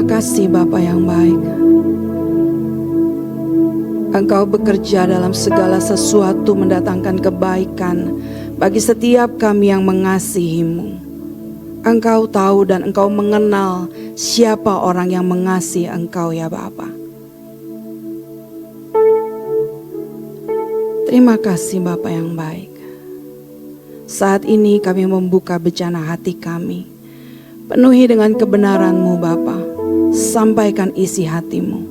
Terima kasih Bapa yang baik. Engkau bekerja dalam segala sesuatu mendatangkan kebaikan bagi setiap kami yang mengasihi-Mu. Engkau tahu dan Engkau mengenal siapa orang yang mengasihi Engkau ya Bapa. Terima kasih Bapa yang baik. Saat ini kami membuka bejana hati kami. Penuhi dengan kebenaran-Mu Bapa. Sampaikan isi hati-Mu.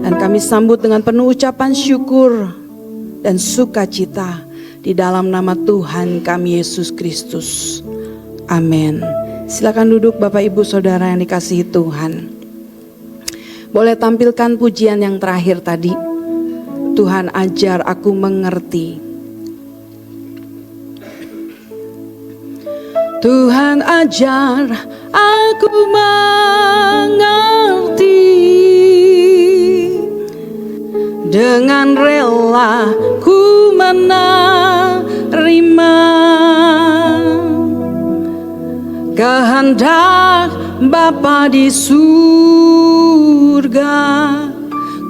Dan kami sambut dengan penuh ucapan syukur dan sukacita di dalam nama Tuhan kami Yesus Kristus. Amin. Silakan duduk Bapak Ibu Saudara yang dikasihi Tuhan. Boleh tampilkan pujian yang terakhir tadi. Tuhan ajar aku mengerti. Tuhan ajar aku mengerti. Dengan rela ku menerima kehendak Bapa di surga.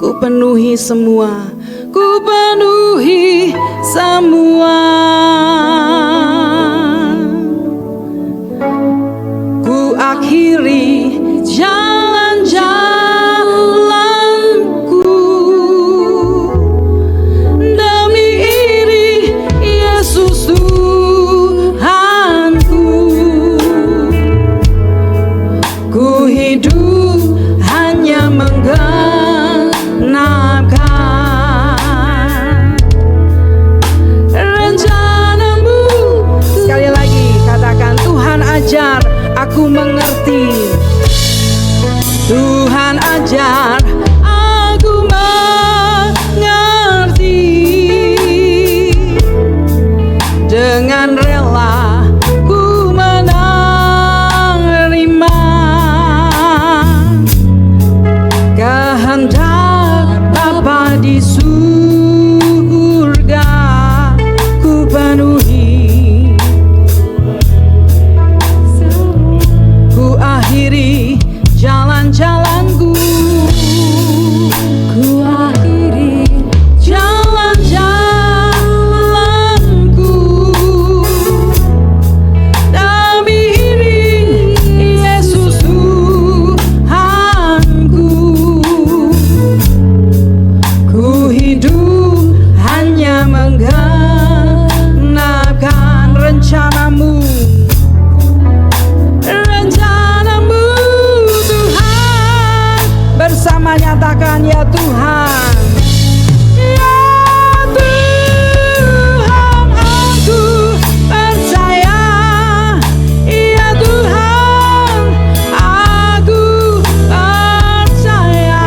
Ku penuhi semua, ku penuhi semua. Ku akhiri jalan-jalanku demi iri Yesus Tuhanku. Ku hidup hanya menggenapkan rencana-Mu. Sekali lagi katakan, Tuhan ajar aku mengerti. Tuhan ajar aku mengerti. Dengan rela ku menerima kehendak Bapa di surga. Ku penuhi, ku akhiri jalan-jalanku. Ku akhiri jalan-jalanku demi iring Yesus Tuhanku. Ku hidup hanya menggenapkan rencana-Mu. Rencana-Mu Tuhan, bersama nyatakan ya Tuhan. Ya Tuhan, aku percaya. Ya Tuhan, aku percaya.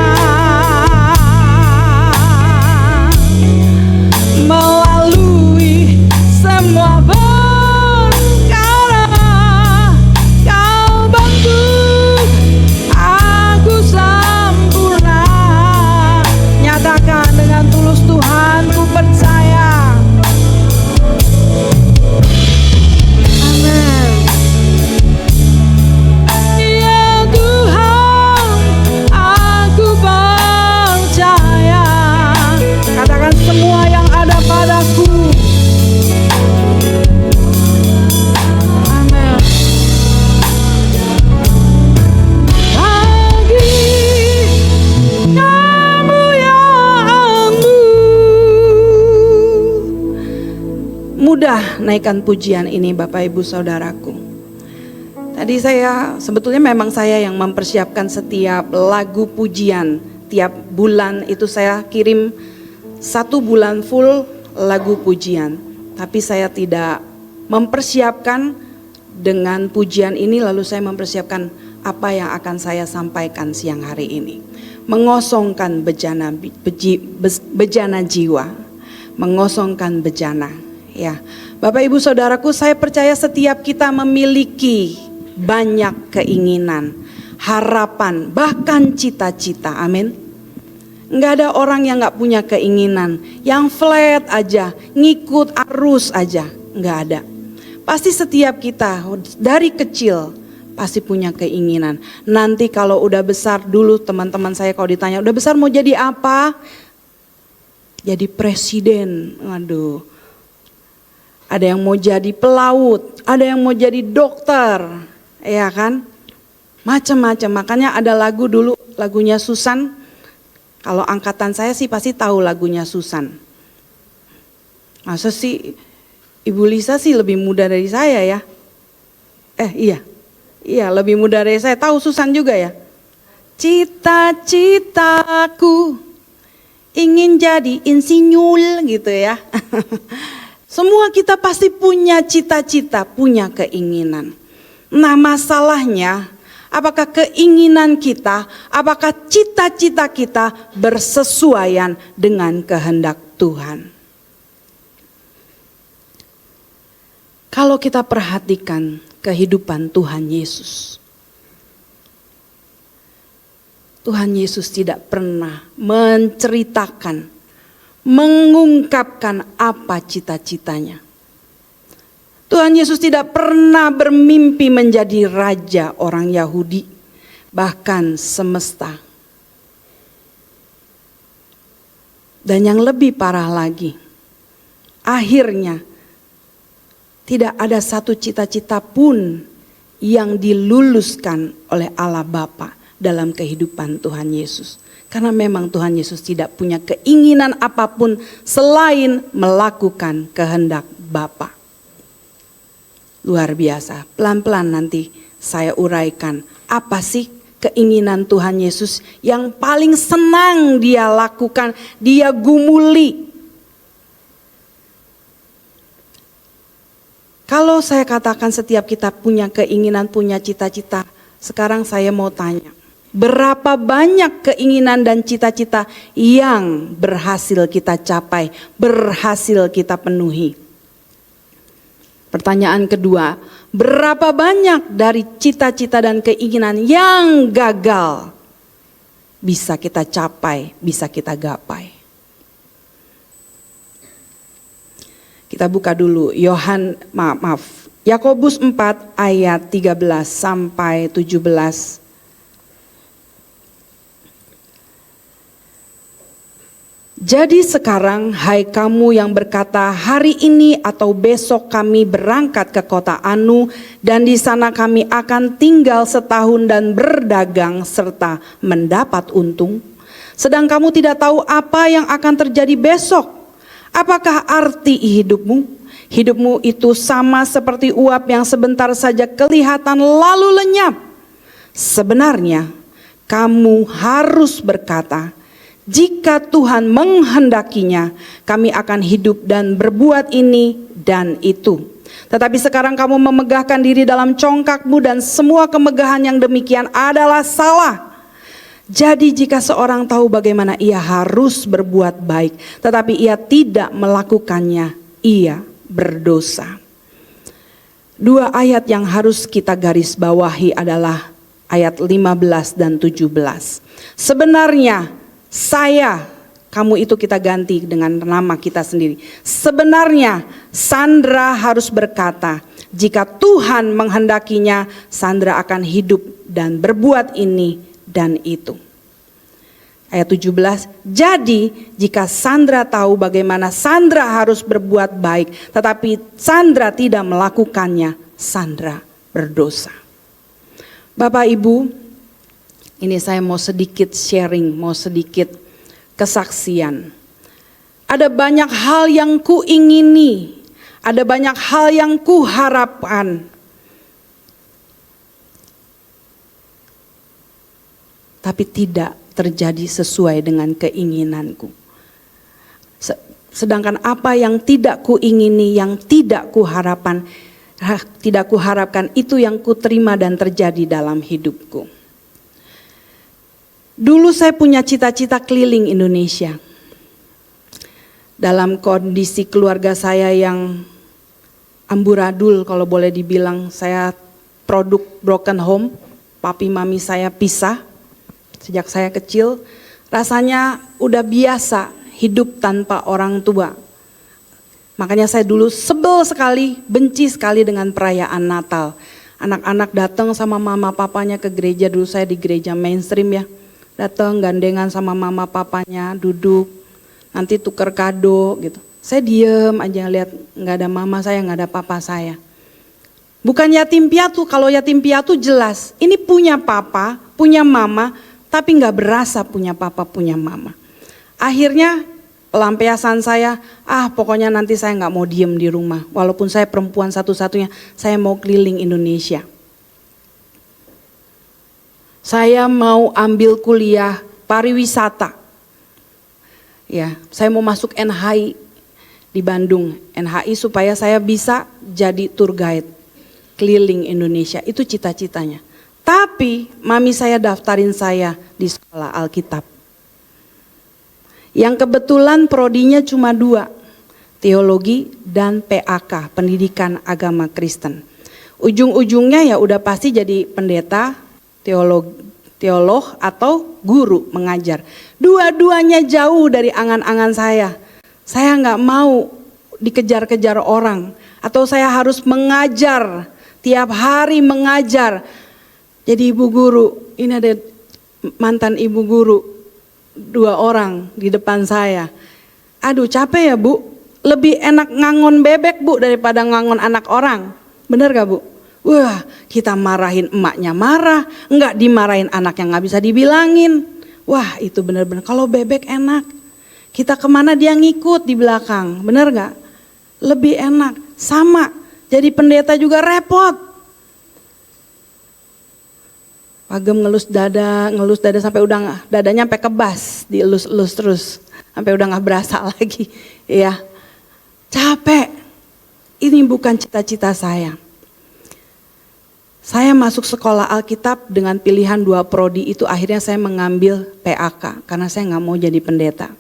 Melalui semua perkara Kau bantu aku sempurna. Nyatakan dengan tulus, Tuhan ku percaya. Amin. Ya Tuhan, aku percaya. Katakan semua yang ada padaku. Amin. Bagi kemuliaan-Mu. Mudah naikkan pujian ini Bapak Ibu Saudaraku. Tadi sebetulnya memang saya yang mempersiapkan setiap lagu pujian. Tiap bulan itu saya kirim 1 bulan full lagu pujian. Tapi saya tidak mempersiapkan dengan pujian ini, lalu saya mempersiapkan apa yang akan saya sampaikan siang hari ini. Mengosongkan bejana jiwa. Mengosongkan bejana. Ya, Bapak Ibu Saudaraku, saya percaya setiap kita memiliki banyak keinginan, harapan, bahkan cita-cita. Amin. Nggak ada orang yang nggak punya keinginan, yang flat aja, ngikut arus aja, nggak ada. Pasti setiap kita dari kecil pasti punya keinginan. Nanti kalau udah besar, dulu teman-teman saya kalau ditanya, udah besar mau jadi apa? Jadi presiden, aduh. Ada yang mau jadi pelaut, ada yang mau jadi dokter, ya kan? Macam-macam. Makanya ada lagu dulu, lagunya Susan. Kalau angkatan saya sih pasti tahu lagunya Susan. Masa sih Ibu Lisa sih lebih muda dari saya ya? Iya lebih muda dari saya. Tahu Susan juga ya? Cita-citaku ingin jadi insinyur gitu ya. Semua kita pasti punya cita-cita, punya keinginan. Nah masalahnya, apakah keinginan kita, apakah cita-cita kita bersesuaian dengan kehendak Tuhan? Kalau kita perhatikan kehidupan Tuhan Yesus, Tuhan Yesus tidak pernah menceritakan, mengungkapkan apa cita-citanya. Tuhan Yesus tidak pernah bermimpi menjadi raja orang Yahudi, bahkan semesta. Dan yang lebih parah lagi, akhirnya tidak ada satu cita-cita pun yang diluluskan oleh Allah Bapa dalam kehidupan Tuhan Yesus. Karena memang Tuhan Yesus tidak punya keinginan apapun selain melakukan kehendak Bapa. Luar biasa. Pelan-pelan nanti saya uraikan apa sih keinginan Tuhan Yesus yang paling senang dia lakukan, dia gumuli. Kalau saya katakan setiap kita punya keinginan, punya cita-cita, sekarang saya mau tanya, berapa banyak keinginan dan cita-cita yang berhasil kita capai, berhasil kita penuhi? Pertanyaan kedua, berapa banyak dari cita-cita dan keinginan yang gagal bisa kita capai, bisa kita gapai? Kita buka dulu Yakobus 4 ayat 13 sampai 17. Jadi sekarang hai kamu yang berkata hari ini atau besok kami berangkat ke kota Anu dan di sana kami akan tinggal setahun dan berdagang serta mendapat untung. Sedang kamu tidak tahu apa yang akan terjadi besok. Apakah arti hidupmu? Hidupmu itu sama seperti uap yang sebentar saja kelihatan lalu lenyap. Sebenarnya kamu harus berkata, jika Tuhan menghendakinya, kami akan hidup dan berbuat ini dan itu. Tetapi sekarang kamu memegahkan diri dalam congkakmu dan semua kemegahan yang demikian adalah salah. Jadi jika seorang tahu bagaimana ia harus berbuat baik, tetapi ia tidak melakukannya, ia berdosa. Dua ayat yang harus kita garis bawahi adalah ayat 15 dan 17. Sebenarnya kamu itu kita ganti dengan nama kita sendiri. Sebenarnya Sandra harus berkata, jika Tuhan menghendakinya, Sandra akan hidup dan berbuat ini dan itu. Ayat 17, jadi jika Sandra tahu bagaimana Sandra harus berbuat baik, tetapi Sandra tidak melakukannya, Sandra berdosa. Bapak Ibu, ini saya mau sedikit sharing, mau sedikit kesaksian. Ada banyak hal yang kuingini, ada banyak hal yang kuharapkan. Tapi tidak terjadi sesuai dengan keinginanku. Sedangkan apa yang tidak kuingini, yang tidak kuharapkan itu yang kuterima dan terjadi dalam hidupku. Dulu saya punya cita-cita keliling Indonesia. Dalam kondisi keluarga saya yang amburadul kalau boleh dibilang, saya produk broken home, papi mami saya pisah. Sejak saya kecil, rasanya udah biasa hidup tanpa orang tua. Makanya saya dulu sebel sekali, benci sekali dengan perayaan Natal. Anak-anak datang sama mama papanya ke gereja, dulu saya di gereja mainstream ya. Datang gandengan sama mama papanya, duduk, nanti tuker kado gitu. Saya diem aja lihat, nggak ada mama saya, nggak ada papa saya. Bukan yatim piatu, kalau yatim piatu jelas, ini punya papa, punya mama, tapi nggak berasa punya papa, punya mama. Akhirnya pelampiasan saya, pokoknya nanti saya nggak mau diem di rumah. Walaupun saya perempuan satu-satunya, saya mau keliling Indonesia. Saya mau ambil kuliah pariwisata. Ya, saya mau masuk NHI di Bandung, NHI supaya saya bisa jadi tour guide keliling Indonesia. Itu cita-citanya. Tapi mami saya daftarin saya di sekolah Alkitab. Yang kebetulan prodinya cuma 2, teologi dan PAK, pendidikan agama Kristen. Ujung-ujungnya ya udah pasti jadi pendeta, teolog atau guru mengajar. Dua-duanya jauh dari angan-angan saya. Saya nggak mau dikejar-kejar orang atau saya harus mengajar, tiap hari mengajar. Jadi ibu guru, ini ada mantan ibu guru 2 orang di depan saya. Aduh capek ya bu, lebih enak ngangon bebek bu daripada ngangon anak orang. Bener gak bu? Wah kita marahin emaknya marah, enggak dimarahin anak yang gak bisa dibilangin. Wah itu bener-bener, kalau bebek enak. Kita kemana dia ngikut di belakang, bener gak? Lebih enak, sama. Jadi pendeta juga repot. Pagem ngelus dada sampai udah dadanya sampai kebas, dielus-elus terus sampai udah nggak berasa lagi, ya capek. Ini bukan cita-cita saya. Saya masuk sekolah Alkitab dengan pilihan 2 prodi itu, akhirnya saya mengambil PAK karena saya nggak mau jadi pendeta.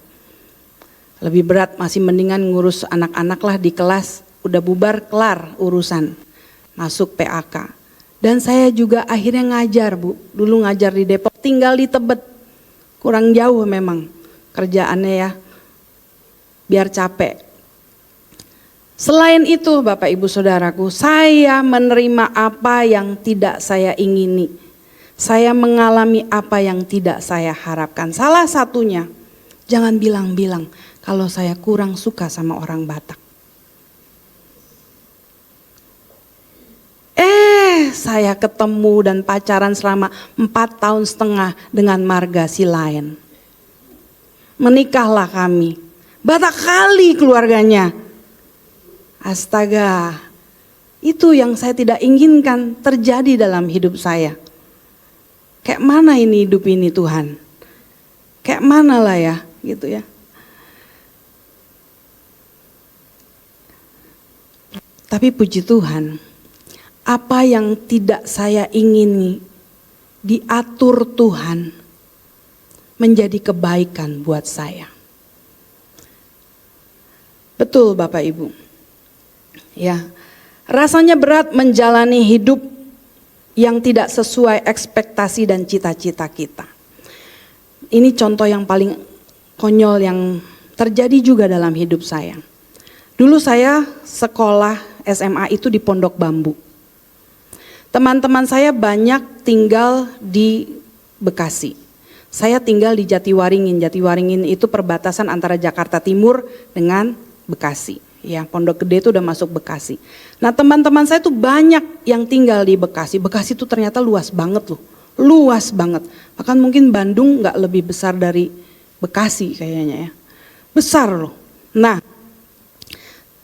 Lebih berat, masih mendingan ngurus anak-anak lah di kelas, udah bubar kelar urusan, masuk PAK. Dan saya juga akhirnya ngajar bu, dulu ngajar di Depok, tinggal di Tebet, kurang jauh memang kerjaannya ya, biar capek. Selain itu Bapak Ibu Saudaraku, saya menerima apa yang tidak saya ingini, saya mengalami apa yang tidak saya harapkan. Salah satunya, jangan bilang-bilang kalau saya kurang suka sama orang Batak. Saya ketemu dan pacaran selama 4,5 tahun dengan marga si lain. Menikahlah kami. Batak kali keluarganya. Astaga, itu yang saya tidak inginkan terjadi dalam hidup saya. Kayak mana ini hidup ini Tuhan? Kayak mana lah ya, gitu ya. Tapi puji Tuhan, apa yang tidak saya ingini diatur Tuhan menjadi kebaikan buat saya. Betul Bapak Ibu. Ya, rasanya berat menjalani hidup yang tidak sesuai ekspektasi dan cita-cita kita. Ini contoh yang paling konyol yang terjadi juga dalam hidup saya. Dulu saya sekolah SMA itu di Pondok Bambu. Teman-teman saya banyak tinggal di Bekasi. Saya tinggal di Jatiwaringin. Jatiwaringin itu perbatasan antara Jakarta Timur dengan Bekasi. Ya, Pondok Gede itu udah masuk Bekasi. Nah, teman-teman saya tuh banyak yang tinggal di Bekasi. Bekasi itu ternyata luas banget loh. Luas banget. Bahkan mungkin Bandung nggak lebih besar dari Bekasi kayaknya ya. Besar loh. Nah,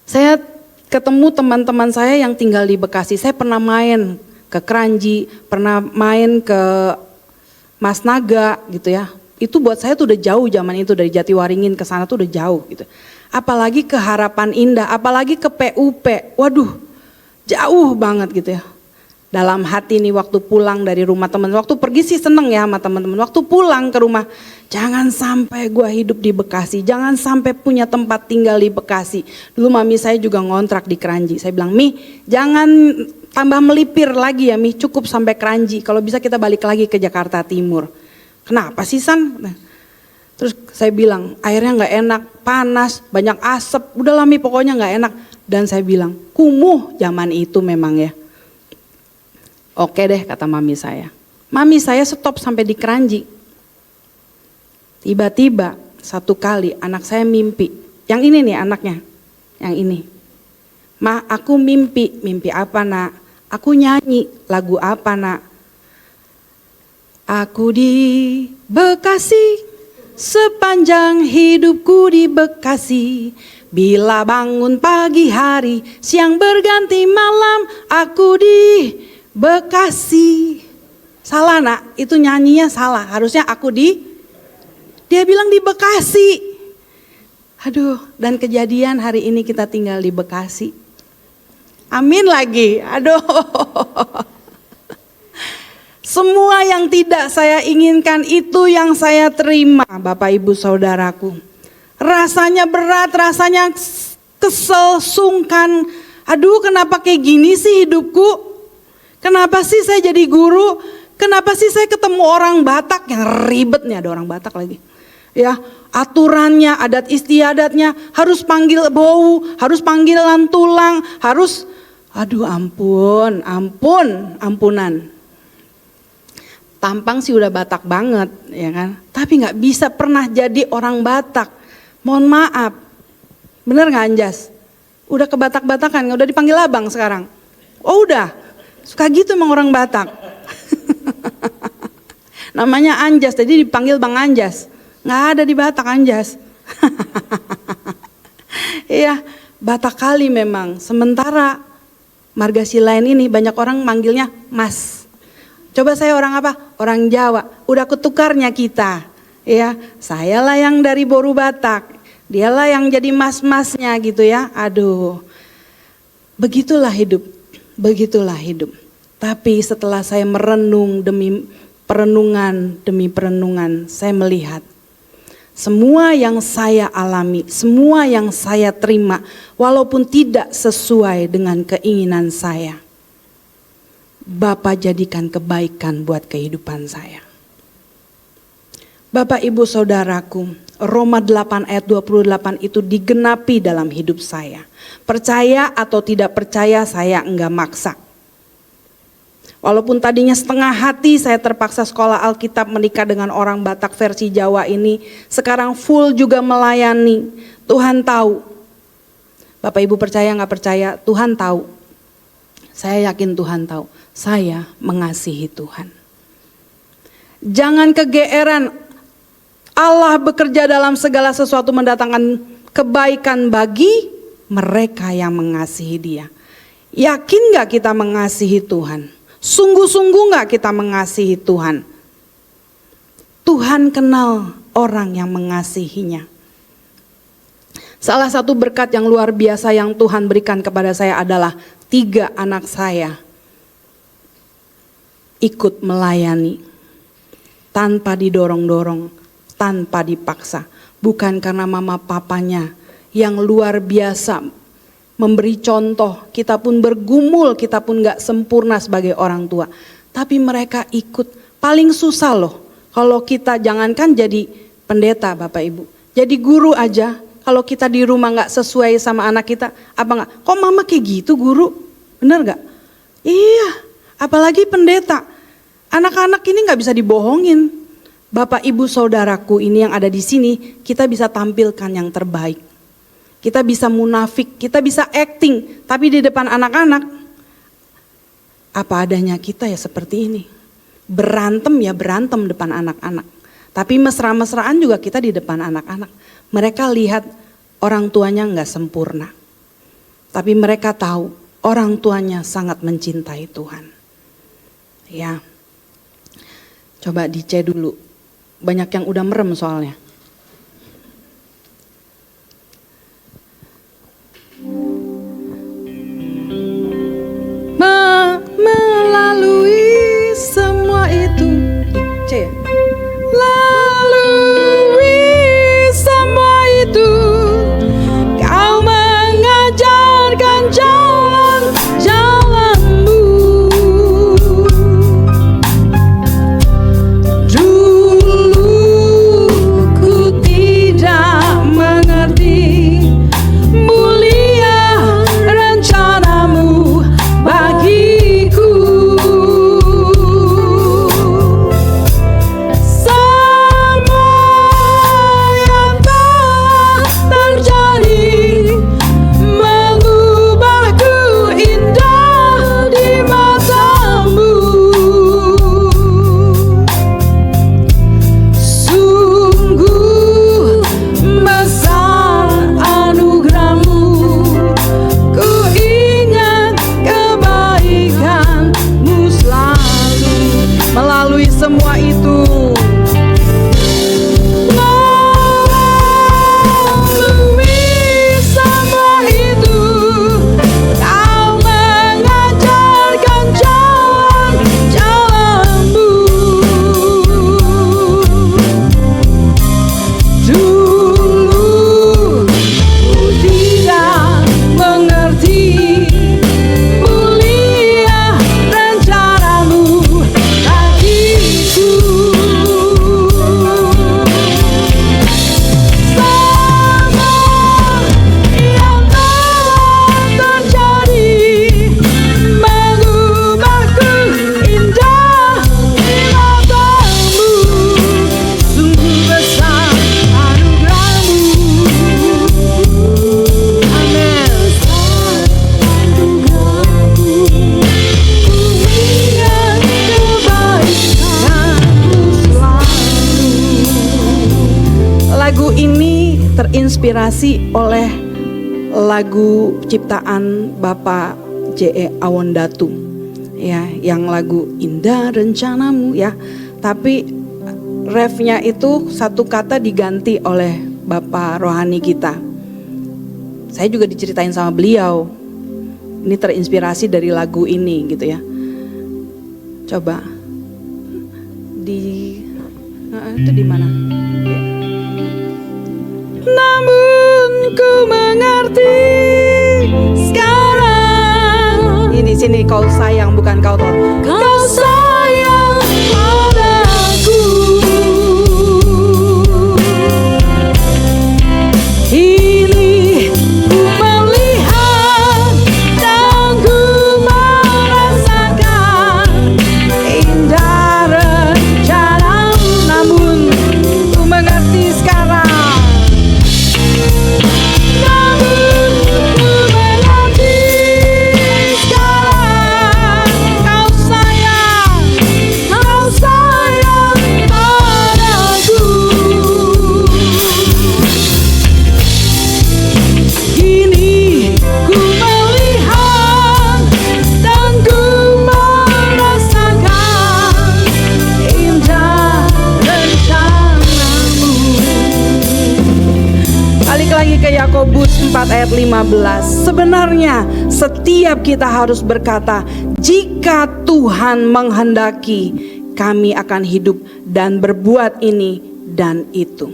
saya ketemu teman-teman saya yang tinggal di Bekasi. Saya pernah main ke Kranji, pernah main ke Mas Naga gitu ya. Itu buat saya tuh udah jauh zaman itu, dari Jatiwaringin ke sana tuh udah jauh gitu. Apalagi ke Harapan Indah, apalagi ke PUP. Waduh, jauh banget gitu ya. Dalam hati nih waktu pulang dari rumah teman, waktu pergi sih seneng ya sama teman-teman. Waktu pulang ke rumah, jangan sampai gua hidup di Bekasi, jangan sampai punya tempat tinggal di Bekasi. Dulu mami saya juga ngontrak di Kranji. Saya bilang, "Mi, jangan tambah melipir lagi ya Mi, cukup sampai Kranji. Kalau bisa kita balik lagi ke Jakarta Timur." Kenapa sih San? Nah, terus saya bilang, airnya nggak enak, panas, banyak asap, udah lah Mi pokoknya nggak enak. Dan saya bilang, kumuh zaman itu memang ya. Oke deh, kata mami saya. Mami saya stop sampai di Keranji. Tiba-tiba satu kali anak saya mimpi. Yang ini nih anaknya, yang ini. Ma, aku mimpi apa nak? Aku nyanyi, lagu apa nak? Aku di Bekasi, sepanjang hidupku di Bekasi. Bila bangun pagi hari, siang berganti malam, aku di Bekasi. Salah nak, itu nyanyinya salah. Harusnya aku dia bilang di Bekasi. Aduh, dan kejadian hari ini kita tinggal di Bekasi. Amin lagi, aduh. Semua yang tidak saya inginkan itu yang saya terima, Bapak Ibu Saudaraku. Rasanya berat, rasanya kesel, sungkan. Aduh, kenapa kayak gini sih hidupku? Kenapa sih saya jadi guru? Kenapa sih saya ketemu orang Batak yang ribet nih, ada orang Batak lagi. Ya, aturannya, adat istiadatnya, harus panggil bau, harus panggilan tulang, harus, aduh ampunan. Tampang sih udah Batak banget, ya kan? Tapi nggak bisa pernah jadi orang Batak. Mohon maaf, bener nggak Anjas? Udah ke Batak-Batakan, udah dipanggil abang sekarang. Oh udah, suka gitu emang orang Batak. Namanya Anjas, jadi dipanggil Bang Anjas. Nggak ada di Batak Anjas. Iya, Batak kali memang. Sementara Margasilain ini banyak orang manggilnya Mas. Coba saya orang apa? Orang Jawa. Udah ketukarnya kita. Ya, sayalah yang dari Boru Batak. Dialah yang jadi mas-masnya gitu ya. Aduh. Begitulah hidup. Begitulah hidup. Tapi setelah saya merenung demi perenungan, saya melihat semua yang saya alami, semua yang saya terima, walaupun tidak sesuai dengan keinginan saya, Bapa jadikan kebaikan buat kehidupan saya. Bapak Ibu Saudaraku, Roma 8 ayat 28 itu digenapi dalam hidup saya. Percaya atau tidak percaya saya enggak maksa. Walaupun tadinya setengah hati saya terpaksa sekolah Alkitab menikah dengan orang Batak versi Jawa ini, sekarang full juga melayani. Tuhan tahu. Bapak Ibu percaya nggak percaya, Tuhan tahu. Saya yakin Tuhan tahu. Saya mengasihi Tuhan. Jangan kegeeran. Allah bekerja dalam segala sesuatu mendatangkan kebaikan bagi mereka yang mengasihi Dia. Yakin nggak kita mengasihi Tuhan? Sungguh-sungguh gak kita mengasihi Tuhan? Tuhan kenal orang yang mengasihinya. Salah satu berkat yang luar biasa yang Tuhan berikan kepada saya adalah 3 anak saya ikut melayani tanpa didorong-dorong, tanpa dipaksa. Bukan karena mama papanya yang luar biasa memberi contoh, kita pun bergumul, kita pun gak sempurna sebagai orang tua. Tapi mereka ikut, paling susah loh. Kalau kita jangankan jadi pendeta Bapak Ibu, jadi guru aja. Kalau kita di rumah gak sesuai sama anak kita, apa gak? Kok mama kayak gitu guru? Bener gak? Iya, apalagi pendeta. Anak-anak ini gak bisa dibohongin. Bapak Ibu Saudaraku ini yang ada di sini, kita bisa tampilkan yang terbaik. Kita bisa munafik, kita bisa acting, tapi di depan anak-anak apa adanya kita ya seperti ini. Berantem ya berantem depan anak-anak. Tapi mesra-mesraan juga kita di depan anak-anak. Mereka lihat orang tuanya nggak sempurna. Tapi mereka tahu orang tuanya sangat mencintai Tuhan. Ya. Coba di C dulu. Banyak yang udah merem soalnya. Melalui semua itu di C ya? Lalui semua itu, kau mengajarkan jalan-jalanmu. Dulu ku terinspirasi oleh lagu ciptaan Bapak J.E. Awondatu, ya, yang lagu Indah Rencanamu, ya. Tapi refnya itu satu kata diganti oleh Bapak rohani kita. Saya juga diceritain sama beliau. Ini terinspirasi dari lagu ini gitu ya. Coba itu di mana? Namun ku mengerti sekarang. Ini sini, kau sayang bukan kau tolong. Kau sayang padaku. Ini ku melihat dan ku merasakan indah rencanamu. Namun ku mengerti sekarang. Ke Yakobus 4 ayat 15. Sebenarnya setiap kita harus berkata, jika Tuhan menghendaki, kami akan hidup dan berbuat ini dan itu.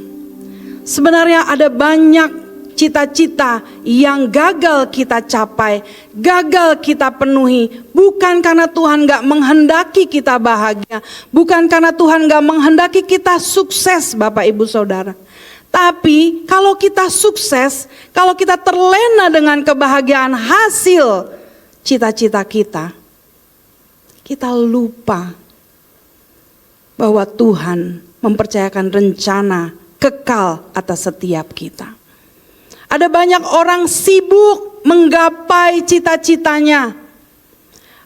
Sebenarnya ada banyak cita-cita yang gagal kita capai, gagal kita penuhi, bukan karena Tuhan gak menghendaki kita bahagia, bukan karena Tuhan gak menghendaki kita sukses, Bapak Ibu Saudara. Tapi kalau kita sukses, kalau kita terlena dengan kebahagiaan hasil cita-cita kita, kita lupa bahwa Tuhan mempercayakan rencana kekal atas setiap kita. Ada banyak orang sibuk menggapai cita-citanya.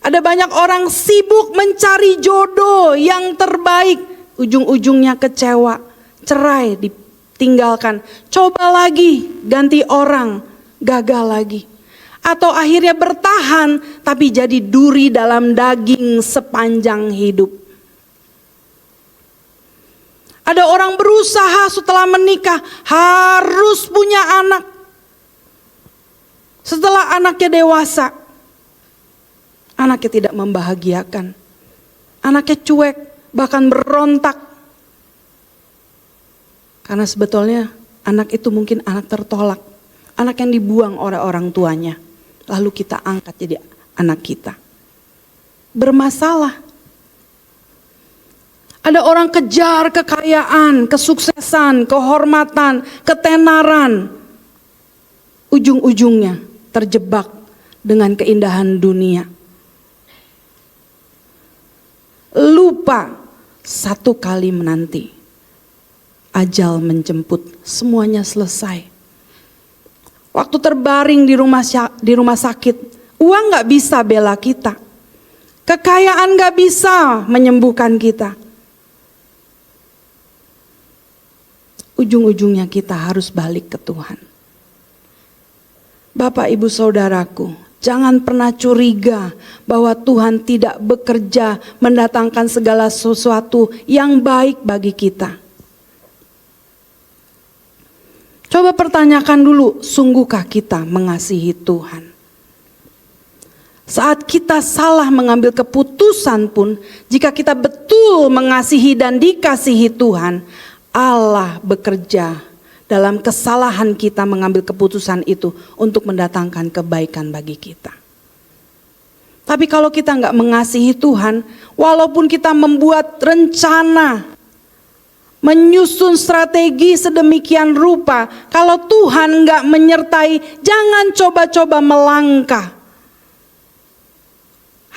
Ada banyak orang sibuk mencari jodoh yang terbaik, ujung-ujungnya kecewa, cerai, tinggalkan, coba lagi, ganti orang, gagal lagi. Atau akhirnya bertahan tapi jadi duri dalam daging sepanjang hidup. Ada orang berusaha setelah menikah harus punya anak. Setelah anaknya dewasa, anaknya tidak membahagiakan. Anaknya cuek, bahkan berontak. Karena sebetulnya anak itu mungkin anak tertolak, anak yang dibuang oleh orang tuanya, lalu kita angkat jadi anak kita. Bermasalah. Ada orang kejar kekayaan, kesuksesan, kehormatan, ketenaran. Ujung-ujungnya terjebak dengan keindahan dunia. Lupa satu kali menanti. Ajal menjemput, semuanya selesai. Waktu terbaring di rumah sakit, uang gak bisa bela kita. Kekayaan gak bisa menyembuhkan kita. Ujung-ujungnya kita harus balik ke Tuhan. Bapak Ibu Saudaraku, jangan pernah curiga bahwa Tuhan tidak bekerja mendatangkan segala sesuatu yang baik bagi kita. Coba pertanyakan dulu, sungguhkah kita mengasihi Tuhan? Saat kita salah mengambil keputusan pun, jika kita betul mengasihi dan dikasihi Tuhan, Allah bekerja dalam kesalahan kita mengambil keputusan itu untuk mendatangkan kebaikan bagi kita. Tapi kalau kita nggak mengasihi Tuhan, walaupun kita membuat rencana, menyusun strategi sedemikian rupa, kalau Tuhan nggak menyertai, jangan coba-coba melangkah.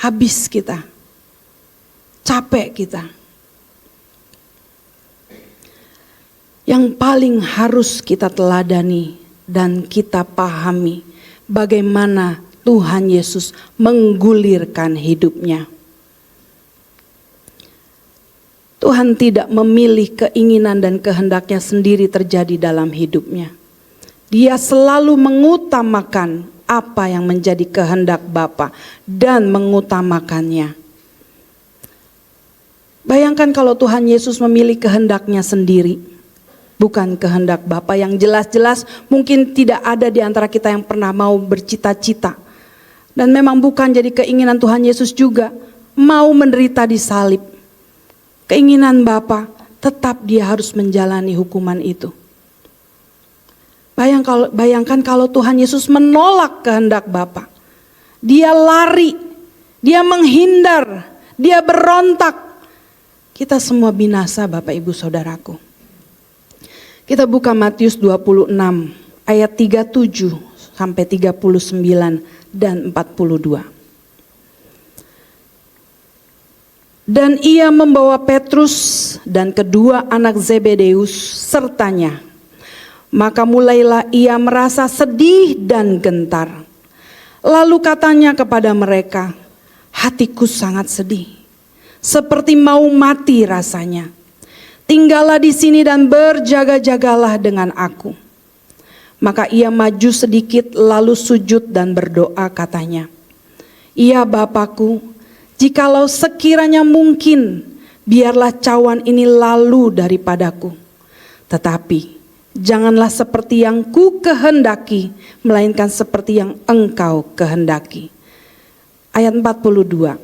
Habis kita, capek kita. Yang paling harus kita teladani dan kita pahami, bagaimana Tuhan Yesus menggulirkan hidupnya. Tuhan tidak memilih keinginan dan kehendaknya sendiri terjadi dalam hidupnya. Dia selalu mengutamakan apa yang menjadi kehendak Bapa dan mengutamakannya. Bayangkan kalau Tuhan Yesus memilih kehendaknya sendiri, bukan kehendak Bapa yang jelas-jelas mungkin tidak ada di antara kita yang pernah mau bercita-cita. Dan memang bukan jadi keinginan Tuhan Yesus juga mau menderita di salib. Keinginan Bapa tetap dia harus menjalani hukuman itu. Bayangkan kalau Tuhan Yesus menolak kehendak Bapa. Dia lari, dia menghindar, dia berontak. Kita semua binasa Bapak Ibu Saudaraku. Kita buka Matius 26 ayat 37 sampai 39 dan 42. Dan ia membawa Petrus dan kedua anak Zebedeus sertanya. Maka mulailah ia merasa sedih dan gentar. Lalu katanya kepada mereka, hatiku sangat sedih, seperti mau mati rasanya. Tinggallah di sini dan berjaga-jagalah dengan aku. Maka ia maju sedikit lalu sujud dan berdoa katanya, ya Bapakku, jikalau sekiranya mungkin, biarlah cawan ini lalu daripadaku. Tetapi janganlah seperti yang ku kehendaki, melainkan seperti yang engkau kehendaki. Ayat 42.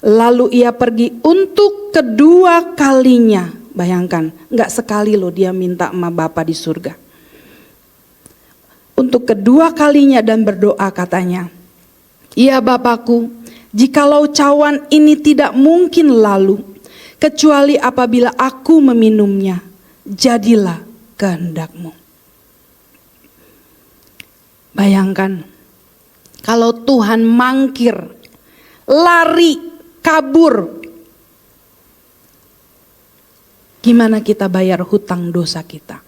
Lalu ia pergi untuk kedua kalinya. Bayangkan, enggak sekali loh dia minta sama Bapa di surga. Untuk kedua kalinya dan berdoa katanya, ya Bapakku, jikalau cawan ini tidak mungkin lalu, kecuali apabila aku meminumnya, jadilah kehendakmu. Bayangkan kalau Tuhan mangkir, lari, kabur, gimana kita bayar hutang dosa kita?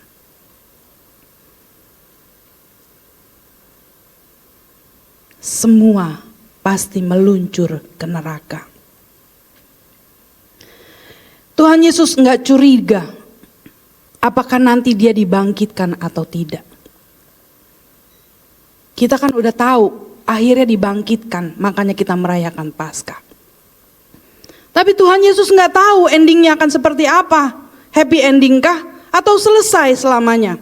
Semua pasti meluncur ke neraka. Tuhan Yesus enggak curiga apakah nanti dia dibangkitkan atau tidak. Kita kan udah tahu akhirnya dibangkitkan, makanya kita merayakan Paskah. Tapi Tuhan Yesus nggak tahu endingnya akan seperti apa. Happy ending kah atau selesai selamanya?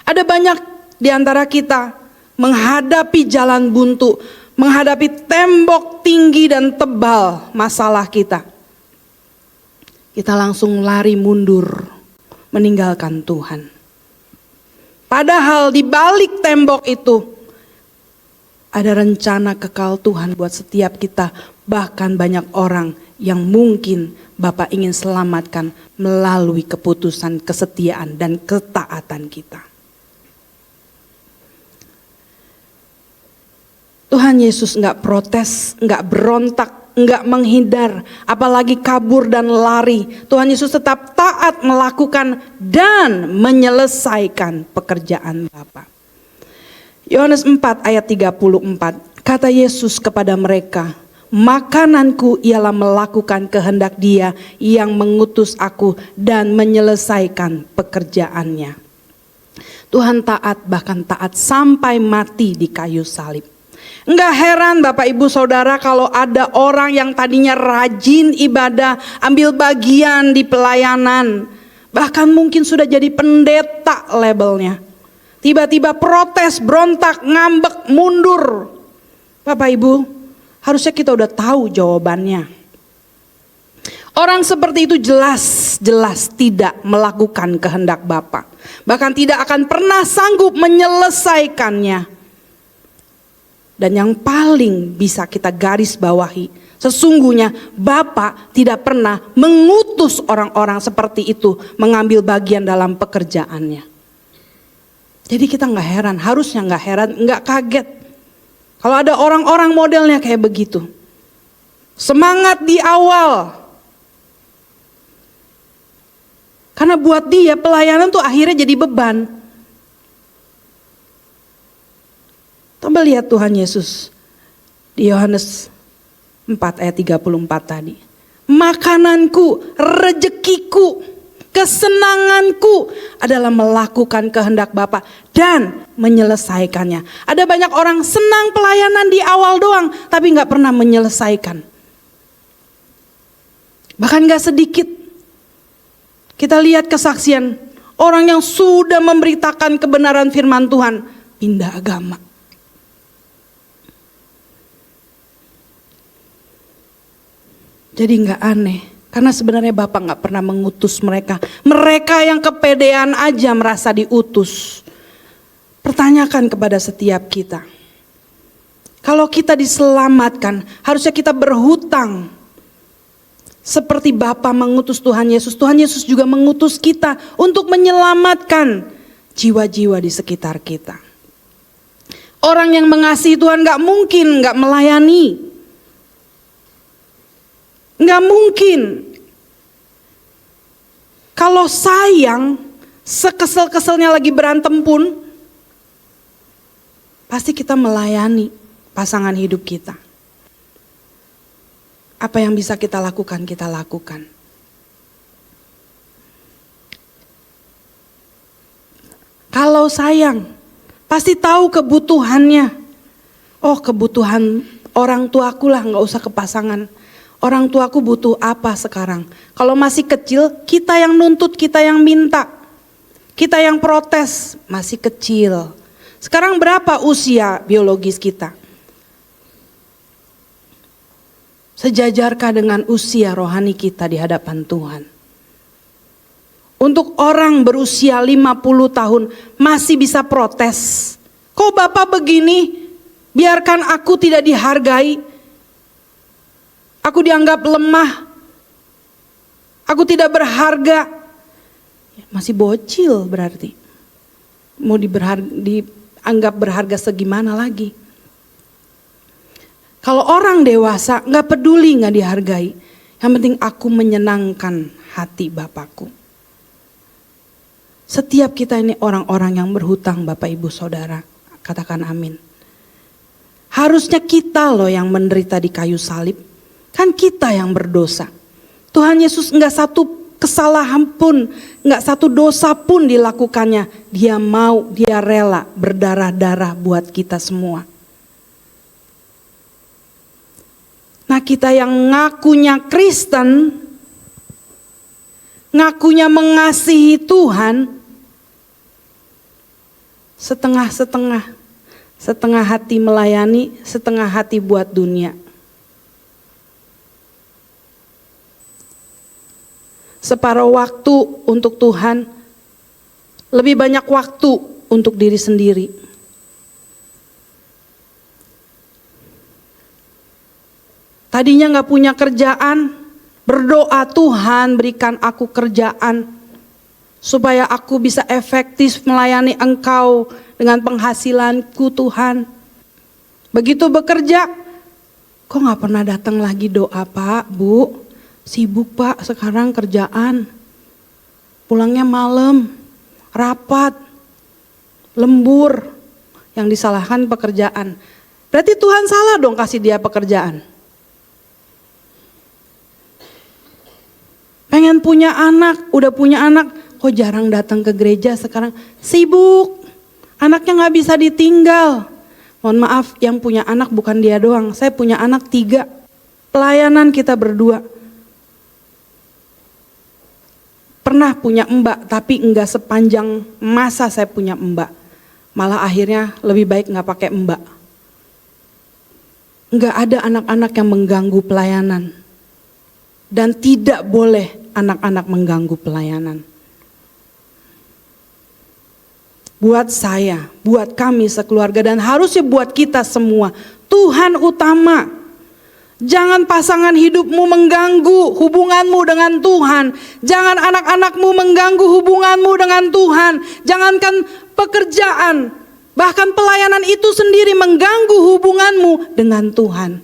Ada banyak di antara kita menghadapi jalan buntu, menghadapi tembok tinggi dan tebal masalah kita. Kita langsung lari mundur, meninggalkan Tuhan. Padahal di balik tembok itu ada rencana kekal Tuhan buat setiap kita. Bahkan banyak orang yang mungkin Bapak ingin selamatkan melalui keputusan, kesetiaan, dan ketaatan kita. Tuhan Yesus gak protes, gak berontak, enggak menghindar, apalagi kabur dan lari. Tuhan Yesus tetap taat melakukan dan menyelesaikan pekerjaan Bapa. Yohanes 4 ayat 34, kata Yesus kepada mereka, makananku ialah melakukan kehendak Dia yang mengutus aku dan menyelesaikan pekerjaannya. Tuhan taat, bahkan taat sampai mati di kayu salib. Enggak heran Bapak Ibu Saudara kalau ada orang yang tadinya rajin ibadah, ambil bagian di pelayanan, bahkan mungkin sudah jadi pendeta labelnya. Tiba-tiba protes, berontak, ngambek, mundur. Bapak Ibu, harusnya kita udah tahu jawabannya. Orang seperti itu jelas tidak melakukan kehendak Bapa. Bahkan tidak akan pernah sanggup menyelesaikannya. Dan yang paling bisa kita garis bawahi, sesungguhnya Bapa tidak pernah mengutus orang-orang seperti itu mengambil bagian dalam pekerjaannya. Jadi kita gak heran, harusnya gak heran, gak kaget. Kalau ada orang-orang modelnya kayak begitu. Semangat di awal. Karena buat dia pelayanan tuh akhirnya jadi beban. Coba lihat Tuhan Yesus di Yohanes 4 ayat 34 tadi. Makananku, rezekiku, Kesenanganku adalah melakukan kehendak Bapa dan menyelesaikannya. Ada banyak orang senang pelayanan di awal doang, tapi gak pernah menyelesaikan. Bahkan gak sedikit kita lihat kesaksian orang yang sudah memberitakan kebenaran firman Tuhan, pindah agama. Jadi gak aneh. Karena sebenarnya Bapak gak pernah mengutus mereka. Mereka yang kepedean aja merasa diutus. Pertanyakan kepada setiap kita. Kalau kita diselamatkan, harusnya kita berhutang. Seperti Bapa mengutus Tuhan Yesus. Tuhan Yesus juga mengutus kita untuk menyelamatkan jiwa-jiwa di sekitar kita. Orang yang mengasihi Tuhan gak mungkin gak melayani. Nggak mungkin. Kalau sayang, sekesel-keselnya lagi berantem pun, pasti kita melayani pasangan hidup kita. Apa yang bisa kita lakukan, kita lakukan. Kalau sayang, pasti tahu kebutuhannya. Oh, kebutuhan orang tuaku lah, nggak usah ke pasangan. Orang tuaku butuh apa sekarang? Kalau masih kecil, kita yang nuntut, kita yang minta. Kita yang protes, masih kecil. Sekarang berapa usia biologis kita? Sejajarkah dengan usia rohani kita di hadapan Tuhan? Untuk orang berusia 50 tahun masih bisa protes. Kok Bapak begini? Biarkan aku tidak dihargai. Aku dianggap lemah. Aku tidak berharga. Masih bocil berarti. Mau dianggap berharga segimana lagi. Kalau orang dewasa gak peduli gak dihargai. Yang penting aku menyenangkan hati Bapakku. Setiap kita ini orang-orang yang berhutang Bapak Ibu Saudara. Katakan amin. Harusnya kita loh yang menderita di kayu salib. Kan kita yang berdosa. Tuhan Yesus enggak satu kesalahan pun, enggak satu dosa pun dilakukannya. Dia mau, dia rela berdarah-darah buat kita semua. Nah, kita yang ngakunya Kristen, ngakunya mengasihi Tuhan, setengah-setengah. Setengah hati melayani, setengah hati buat dunia. Separuh waktu untuk Tuhan, lebih banyak waktu untuk diri sendiri. Tadinya gak punya kerjaan, berdoa Tuhan berikan aku kerjaan, supaya aku bisa efektif melayani Engkau dengan penghasilanku Tuhan. Begitu bekerja, kok gak pernah datang lagi doa Pak, Bu? Sibuk Pak sekarang kerjaan, pulangnya malam, rapat, lembur, yang disalahkan pekerjaan. Berarti Tuhan salah dong kasih dia pekerjaan. Pengen punya anak, udah punya anak, kok jarang datang ke gereja sekarang, sibuk, anaknya gak bisa ditinggal. Mohon maaf, yang punya anak bukan dia doang, saya punya anak 3, pelayanan kita berdua. Pernah punya mbak, tapi enggak sepanjang masa saya punya mbak. Malah akhirnya lebih baik enggak pakai mbak. Enggak ada anak-anak yang mengganggu pelayanan. Dan tidak boleh anak-anak mengganggu pelayanan. Buat saya, buat kami sekeluarga, dan harusnya buat kita semua, Tuhan utama. Jangan pasangan hidupmu mengganggu hubunganmu dengan Tuhan. Jangan anak-anakmu mengganggu hubunganmu dengan Tuhan. Jangankan pekerjaan, bahkan pelayanan itu sendiri mengganggu hubunganmu dengan Tuhan.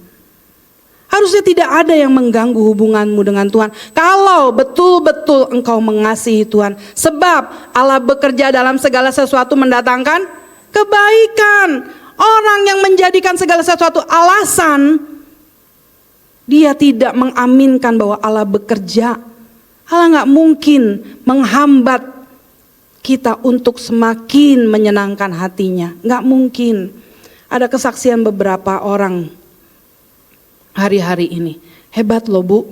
Harusnya tidak ada yang mengganggu hubunganmu dengan Tuhan. Kalau betul-betul engkau mengasihi Tuhan. Sebab Allah bekerja dalam segala sesuatu mendatangkan kebaikan. Orang yang menjadikan segala sesuatu alasan, dia tidak mengaminkan bahwa Allah bekerja. Allah gak mungkin menghambat kita untuk semakin menyenangkan hatinya. Gak mungkin. Ada kesaksian beberapa orang hari-hari ini. Hebat loh Bu.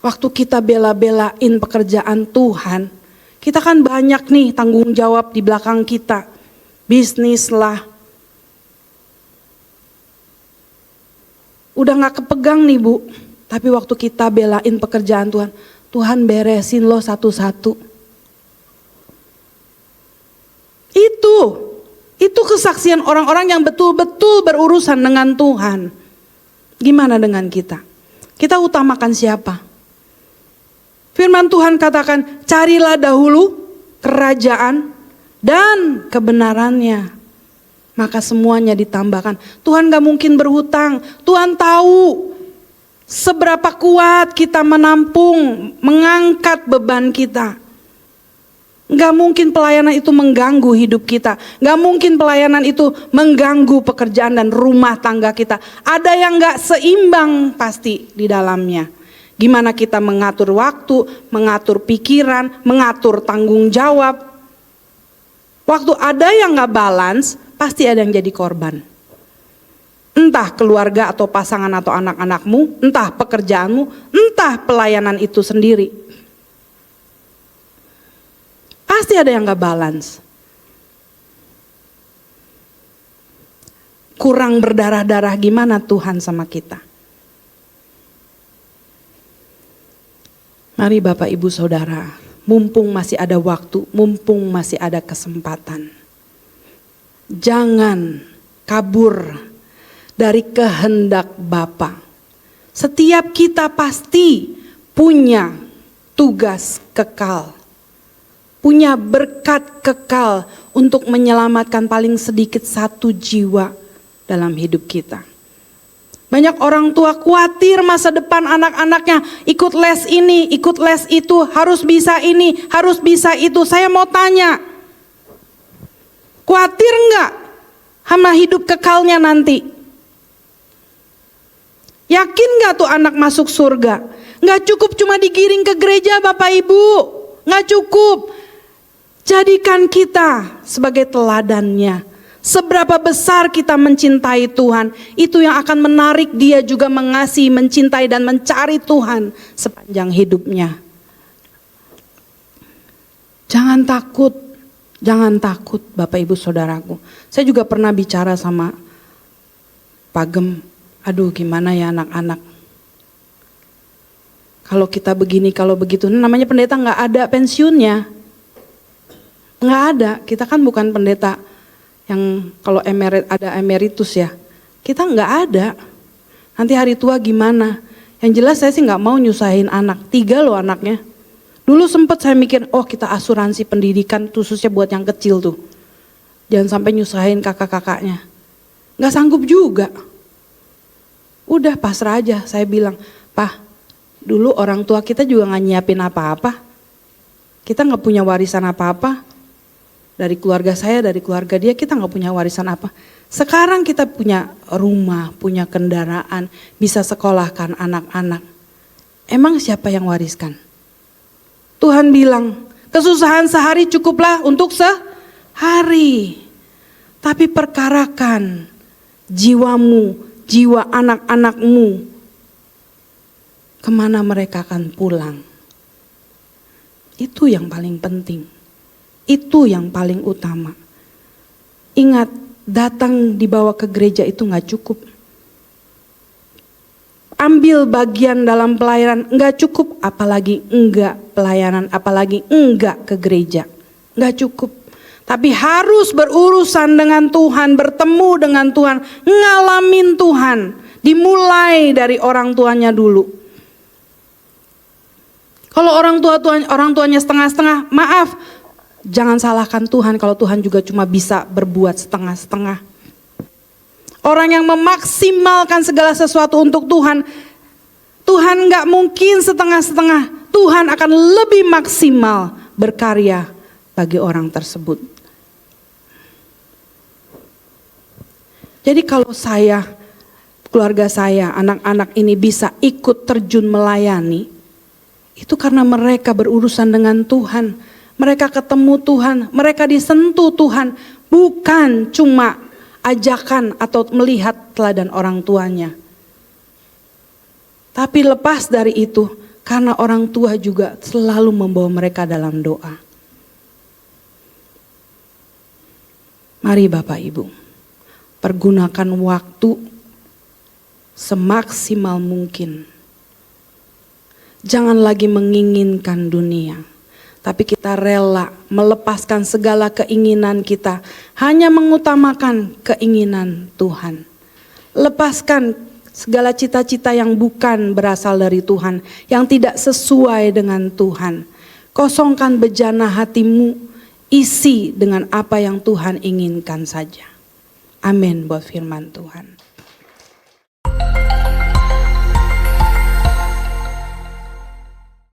Waktu kita bela-belain pekerjaan Tuhan, kita kan banyak nih tanggung jawab di belakang kita. Bisnis lah. Udah gak kepegang nih Bu. Tapi waktu kita belain pekerjaan Tuhan, Tuhan beresin loh satu-satu. Itu kesaksian orang-orang yang betul-betul berurusan dengan Tuhan. Gimana dengan kita? Kita utamakan siapa? Firman Tuhan katakan, carilah dahulu kerajaan dan kebenarannya. Maka semuanya ditambahkan. Tuhan gak mungkin berhutang. Tuhan tahu seberapa kuat kita menampung, mengangkat beban kita. Gak mungkin pelayanan itu mengganggu hidup kita. Gak mungkin pelayanan itu mengganggu pekerjaan dan rumah tangga kita. Ada yang gak seimbang pasti di dalamnya. Gimana kita mengatur waktu, mengatur pikiran, mengatur tanggung jawab. Waktu ada yang gak balance, pasti ada yang jadi korban. Entah keluarga atau pasangan atau anak-anakmu, entah pekerjaanmu, entah pelayanan itu sendiri. Pasti ada yang gak balance. Kurang berdarah-darah gimana Tuhan sama kita. Mari Bapak Ibu Saudara, mumpung masih ada waktu, mumpung masih ada kesempatan. Jangan kabur dari kehendak Bapa. Setiap kita pasti punya tugas kekal. Punya berkat kekal untuk menyelamatkan paling sedikit satu jiwa dalam hidup kita. Banyak orang tua khawatir masa depan anak-anaknya, ikut les ini, ikut les itu, harus bisa ini, harus bisa itu. Saya mau tanya, khawatir enggak sama hidup kekalnya nanti? Yakin enggak tuh anak masuk surga? Enggak cukup cuma digiring ke gereja Bapak Ibu, enggak cukup. Jadikan kita sebagai teladannya. Seberapa besar kita mencintai Tuhan, itu yang akan menarik dia juga mengasihi, mencintai dan mencari Tuhan sepanjang hidupnya. Jangan takut Bapak Ibu Saudaraku. Saya juga pernah bicara sama Pak Gem, aduh gimana ya anak-anak. Kalau kita begini, kalau begitu, namanya pendeta gak ada pensiunnya. Nggak ada, kita kan bukan pendeta yang kalau ada emeritus ya. Kita nggak ada. Nanti hari tua gimana? Yang jelas saya sih nggak mau nyusahin anak. 3 loh anaknya. Dulu sempet saya mikir, oh kita asuransi pendidikan khususnya buat yang kecil tuh. Jangan sampai nyusahin kakak-kakaknya. Nggak sanggup juga. Udah pasrah aja, saya bilang, Pak, dulu orang tua kita juga nggak nyiapin apa-apa. Kita nggak punya warisan apa-apa. Dari keluarga saya, dari keluarga dia, kita gak punya warisan apa. Sekarang kita punya rumah, punya kendaraan, bisa sekolahkan anak-anak. Emang siapa yang wariskan? Tuhan bilang, kesusahan sehari cukuplah untuk sehari. Tapi perkarakan jiwamu, jiwa anak-anakmu. Kemana mereka akan pulang? Itu yang paling penting. Itu yang paling utama. Ingat, datang dibawa ke gereja itu gak cukup. Ambil bagian dalam pelayanan gak cukup, apalagi enggak pelayanan, apalagi enggak ke gereja. Gak cukup. Tapi harus berurusan dengan Tuhan, bertemu dengan Tuhan, ngalamin Tuhan. Dimulai dari orang tuanya dulu. Kalau orang tuanya setengah-setengah, maaf. Jangan salahkan Tuhan kalau Tuhan juga cuma bisa berbuat setengah-setengah. Orang yang memaksimalkan segala sesuatu untuk Tuhan, Tuhan gak mungkin setengah-setengah. Tuhan akan lebih maksimal berkarya bagi orang tersebut. Jadi kalau saya, keluarga saya, anak-anak ini bisa ikut terjun melayani, Itu karena mereka berurusan dengan Tuhan. Mereka ketemu Tuhan, mereka disentuh Tuhan. Bukan cuma ajakan atau melihat teladan orang tuanya. Tapi lepas dari itu, karena orang tua juga selalu membawa mereka dalam doa. Mari Bapak Ibu, pergunakan waktu semaksimal mungkin. Jangan lagi menginginkan dunia, tapi kita rela melepaskan segala keinginan kita, hanya mengutamakan keinginan Tuhan. Lepaskan segala cita-cita yang bukan berasal dari Tuhan, yang tidak sesuai dengan Tuhan. Kosongkan bejana hatimu, isi dengan apa yang Tuhan inginkan saja. Amin buat firman Tuhan.